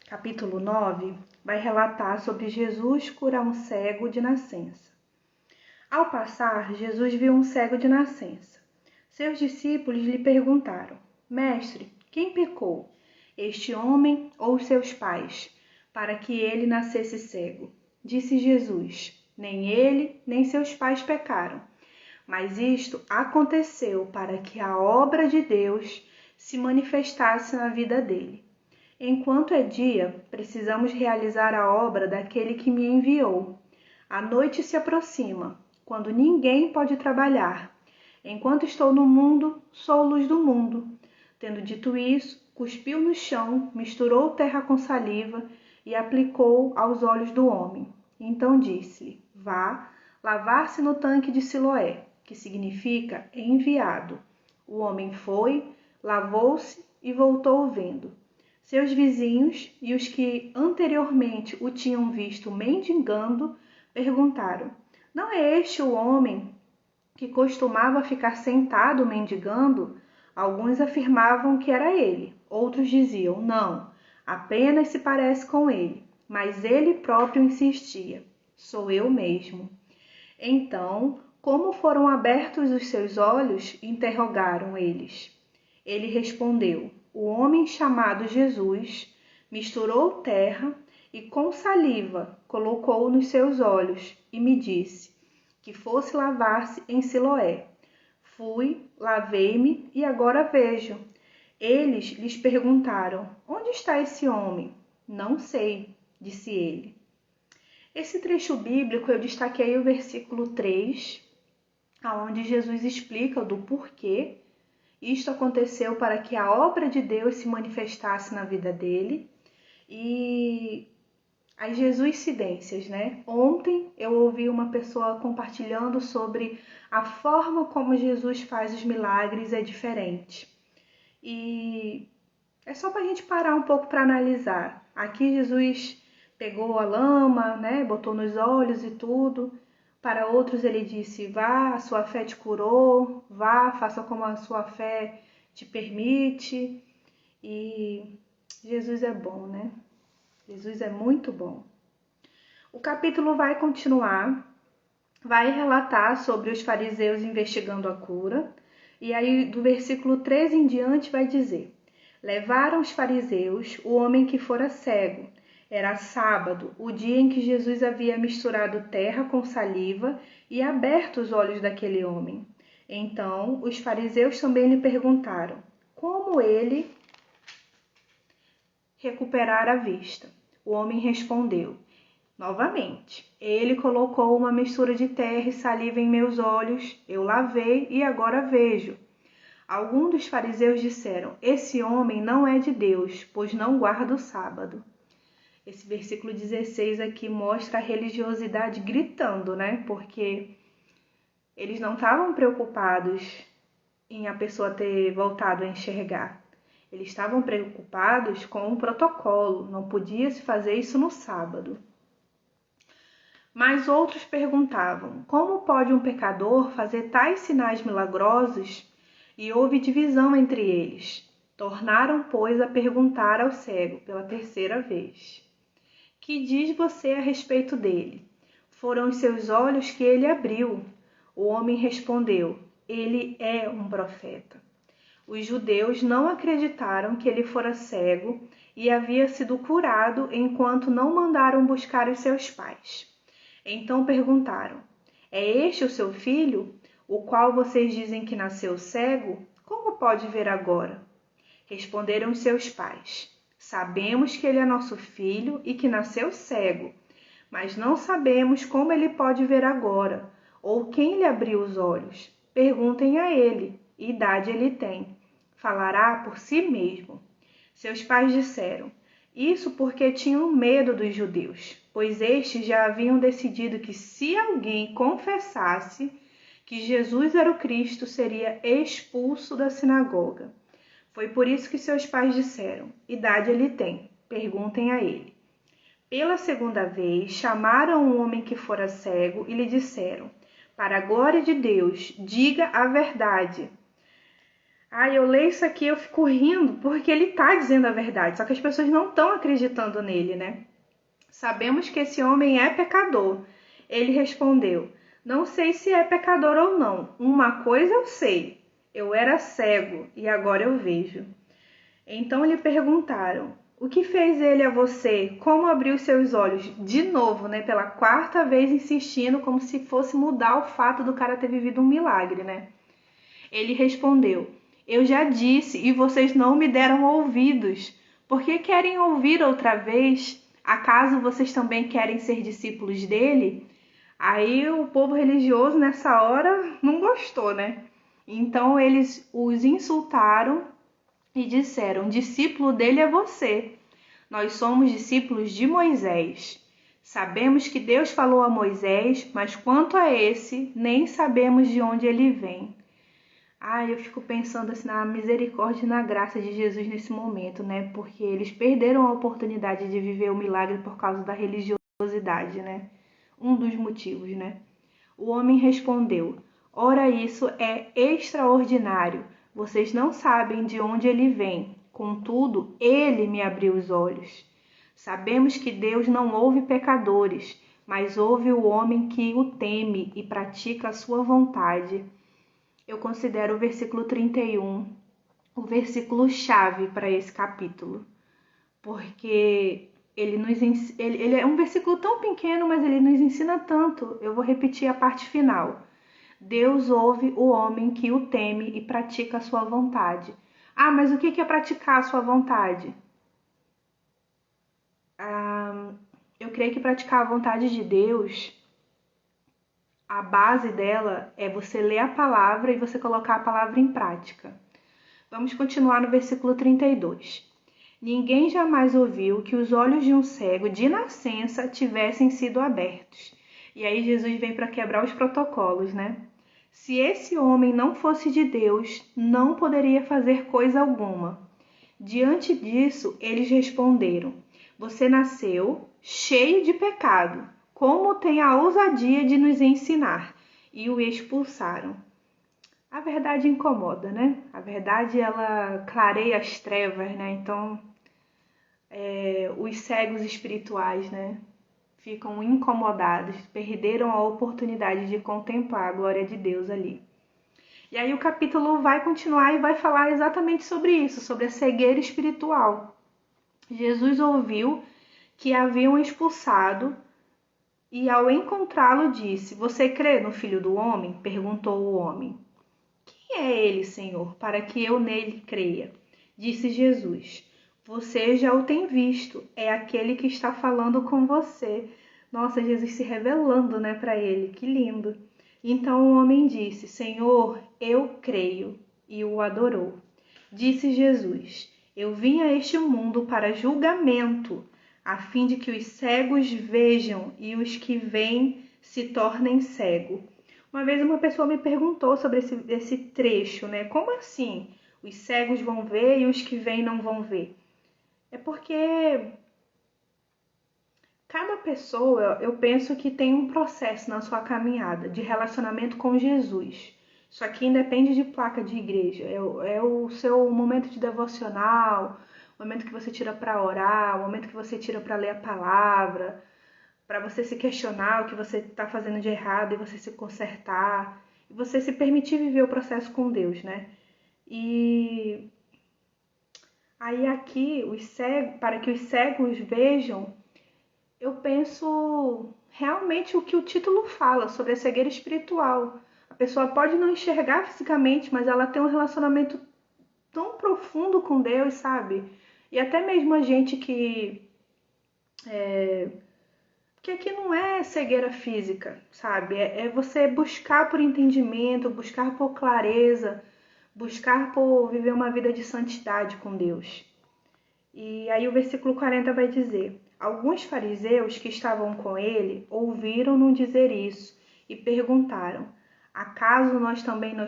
capítulo 9, vai relatar sobre Jesus curar um cego de nascença. Ao passar, Jesus viu um cego de nascença. Seus discípulos lhe perguntaram: Mestre, quem pecou, este homem ou seus pais, para que ele nascesse cego? Disse Jesus: Nem ele, nem seus pais pecaram, mas isto aconteceu para que a obra de Deus se manifestasse na vida dele. Enquanto é dia, precisamos realizar a obra daquele que me enviou. A noite se aproxima, quando ninguém pode trabalhar. Enquanto estou no mundo, sou luz do mundo. Tendo dito isso, cuspiu no chão, misturou terra com saliva e aplicou aos olhos do homem. Então disse-lhe: Vá lavar-se no tanque de Siloé, que significa enviado. O homem foi, lavou-se e voltou vendo. Seus vizinhos e os que anteriormente o tinham visto mendigando perguntaram: Não é este o homem que costumava ficar sentado mendigando? Alguns afirmavam que era ele, outros diziam: Não, apenas se parece com ele. Mas ele próprio insistia: Sou eu mesmo. Então, como foram abertos os seus olhos? Interrogaram eles. Ele respondeu: O homem chamado Jesus misturou terra e com saliva colocou nos seus olhos e me disse que fosse lavar-se em Siloé. Fui, lavei-me e agora vejo. Eles lhes perguntaram: Onde está esse homem? Não sei, disse ele. Esse trecho bíblico eu destaquei o versículo 3, onde Jesus explica do porquê isto aconteceu para que a obra de Deus se manifestasse na vida dele. E as Jesuicidências, né? Ontem eu ouvi uma pessoa compartilhando sobre a forma como Jesus faz os milagres é diferente. E é só para a gente parar um pouco para analisar. Aqui Jesus pegou a lama, né? Botou nos olhos e tudo. Para outros ele disse: vá, a sua fé te curou, vá, faça como a sua fé te permite. E Jesus é bom, né? Jesus é muito bom. O capítulo vai continuar, vai relatar sobre os fariseus investigando a cura. E aí do versículo 13 em diante vai dizer: Levaram os fariseus o homem que fora cego. Era sábado, o dia em que Jesus havia misturado terra com saliva e aberto os olhos daquele homem. Então, os fariseus também lhe perguntaram como ele recuperara a vista. O homem respondeu, novamente: Ele colocou uma mistura de terra e saliva em meus olhos, eu lavei e agora vejo. Alguns dos fariseus disseram: Esse homem não é de Deus, pois não guarda o sábado. Esse versículo 16 aqui mostra a religiosidade gritando, né? Porque eles não estavam preocupados em a pessoa ter voltado a enxergar. Eles estavam preocupados com o protocolo, não podia se fazer isso no sábado. Mas outros perguntavam: Como pode um pecador fazer tais sinais milagrosos? E houve divisão entre eles. Tornaram, pois, a perguntar ao cego pela terceira vez: Que diz você a respeito dele? Foram os seus olhos que ele abriu. O homem respondeu: Ele é um profeta. Os judeus não acreditaram que ele fora cego e havia sido curado enquanto não mandaram buscar os seus pais. Então perguntaram: É este o seu filho, o qual vocês dizem que nasceu cego? Como pode ver agora? Responderam seus pais: Sabemos que ele é nosso filho e que nasceu cego, mas não sabemos como ele pode ver agora, ou quem lhe abriu os olhos. Perguntem a ele, idade ele tem. Falará por si mesmo. Seus pais disseram isso porque tinham medo dos judeus, pois estes já haviam decidido que se alguém confessasse que Jesus era o Cristo, seria expulso da sinagoga. Foi por isso que seus pais disseram: idade ele tem, perguntem a ele. Pela segunda vez, chamaram um homem que fora cego e lhe disseram: para a glória de Deus, diga a verdade. Eu leio isso aqui, eu fico rindo, porque ele está dizendo a verdade, só que as pessoas não estão acreditando nele, né? Sabemos que esse homem é pecador. Ele respondeu: Não sei se é pecador ou não. Uma coisa eu sei: eu era cego e agora eu vejo. Então lhe perguntaram: O que fez ele a você? Como abriu seus olhos? De novo, né? Pela quarta vez insistindo, como se fosse mudar o fato do cara ter vivido um milagre, né? Ele respondeu: Eu já disse e vocês não me deram ouvidos. Por que querem ouvir outra vez? Acaso vocês também querem ser discípulos dele? Aí o povo religioso nessa hora não gostou, né? Então eles os insultaram e disseram: Discípulo dele é você. Nós somos discípulos de Moisés. Sabemos que Deus falou a Moisés, mas quanto a esse, nem sabemos de onde ele vem. Eu fico pensando assim na misericórdia e na graça de Jesus nesse momento, né? Porque eles perderam a oportunidade de viver o milagre por causa da religiosidade, né? Um dos motivos, né? O homem respondeu: Ora, isso é extraordinário. Vocês não sabem de onde ele vem. Contudo, ele me abriu os olhos. Sabemos que Deus não ouve pecadores, mas ouve o homem que o teme e pratica a sua vontade. Eu considero o versículo 31 o versículo chave para esse capítulo, porque ele é um versículo tão pequeno, mas ele nos ensina tanto. Eu vou repetir a parte final. Deus ouve o homem que o teme e pratica a sua vontade. Mas o que é praticar a sua vontade? Eu creio que praticar a vontade de Deus, a base dela é você ler a palavra e você colocar a palavra em prática. Vamos continuar no versículo 32. Ninguém jamais ouviu que os olhos de um cego de nascença tivessem sido abertos. E aí Jesus vem para quebrar os protocolos, né? Se esse homem não fosse de Deus, não poderia fazer coisa alguma. Diante disso, eles responderam: Você nasceu cheio de pecado. Como tem a ousadia de nos ensinar? E o expulsaram. A verdade incomoda, né? A verdade, ela clareia as trevas, né? Então, os cegos espirituais, né? Ficam incomodados, perderam a oportunidade de contemplar a glória de Deus ali. E aí o capítulo vai continuar e vai falar exatamente sobre isso, sobre a cegueira espiritual. Jesus ouviu que haviam expulsado e ao encontrá-lo disse: Você crê no Filho do Homem? Perguntou o homem. Quem é ele, Senhor, para que eu nele creia? Disse Jesus: Você já o tem visto, é aquele que está falando com você. Nossa, Jesus se revelando, né, para ele, que lindo. Então o homem disse: Senhor, eu creio, e o adorou. Disse Jesus: Eu vim a este mundo para julgamento, a fim de que os cegos vejam e os que veem se tornem cegos. Uma vez uma pessoa me perguntou sobre esse trecho, né? Como assim? Os cegos vão ver e os que veem não vão ver? É porque cada pessoa, eu penso que tem um processo na sua caminhada de relacionamento com Jesus. Isso aqui independe de placa de igreja. É o seu momento de devocional, o momento que você tira para orar, o momento que você tira para ler a palavra, para você se questionar o que você está fazendo de errado e você se consertar, e você se permitir viver o processo com Deus, né? E aí aqui, para que os cegos vejam, eu penso realmente o que o título fala sobre a cegueira espiritual. A pessoa pode não enxergar fisicamente, mas ela tem um relacionamento tão profundo com Deus, sabe? E até mesmo a gente que porque aqui não é cegueira física, sabe? É você buscar por entendimento, buscar por clareza, buscar por viver uma vida de santidade com Deus. E aí o versículo 40 vai dizer: Alguns fariseus que estavam com ele ouviram-no dizer isso e perguntaram: Acaso nós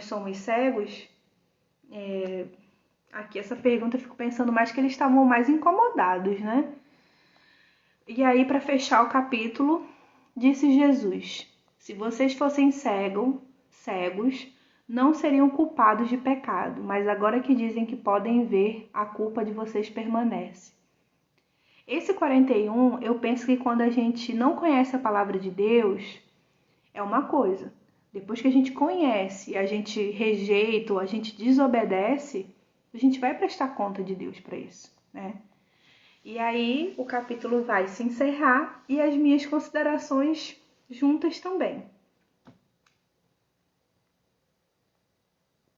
somos cegos? Aqui essa pergunta eu fico pensando mais que eles estavam mais incomodados, né? E aí, para fechar o capítulo, disse Jesus: Se vocês fossem cegos, não seriam culpados de pecado, mas agora que dizem que podem ver, a culpa de vocês permanece. Esse 41, eu penso que quando a gente não conhece a palavra de Deus, é uma coisa. Depois que a gente conhece, a gente rejeita ou a gente desobedece, a gente vai prestar conta de Deus para isso, né? E aí o capítulo vai se encerrar e as minhas considerações juntas também.